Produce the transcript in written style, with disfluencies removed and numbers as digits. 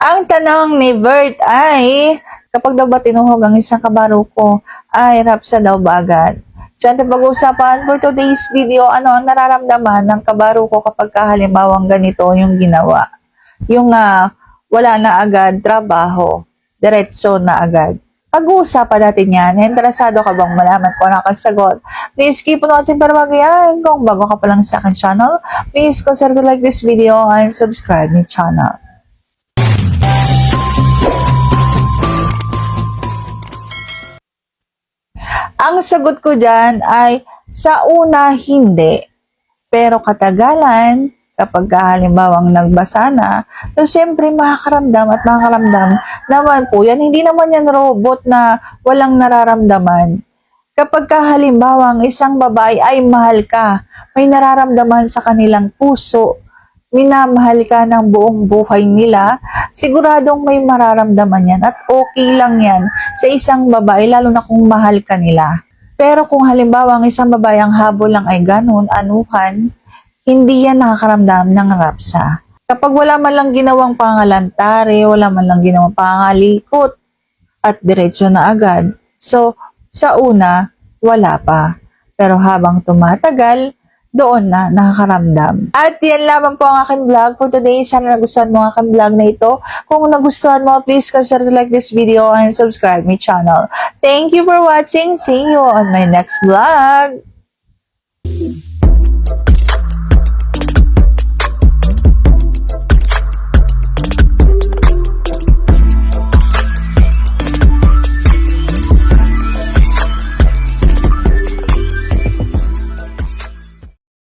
Ang tanong ni Bert ay, kapag daw ba tinuhog ang isang kabaruko, ay rapsa daw ba agad? So, ang pag-uusapan for today's video, ano ang nararamdaman ng kabaruko kapag halimbawang ganito yung ginawa? Yung wala na agad trabaho, diretso na agad. Pag-uusapan natin yan. Interesado ka bang malaman kung ano ang sagot? Please keep on watching para bago yan. Kung bago ka pa lang sa akin channel, please consider to like this video and subscribe my channel. Ang sagot ko dyan ay sa una hindi. Pero katagalan, kapag halimbawang nagbasa na, so siyempre makakaramdam at makakaramdam naman po yan. Hindi naman yan robot na walang nararamdaman. Kapag halimbawang isang babae ay mahal ka, may nararamdaman sa kanilang puso, minamahal ka ng buong buhay nila, siguradong may mararamdaman yan at okay lang yan sa isang babae, lalo na kung mahal ka nila. Pero kung halimbawa ang isang babae ang habol lang ay ganun, anuhan, hindi yan nakakaramdam ng rapsa. Kapag wala man lang ginawang pangalantare, wala man lang ginawang pangalikot, at diretso na agad. So, sa una, wala pa. Pero habang tumatagal, doon na nakakaramdam. At yan lamang po ang aking vlog for today. Sana nagustuhan mo ang aking vlog na ito. Kung nagustuhan mo, please consider to like this video and subscribe my channel. Thank you for watching. See you on my next vlog.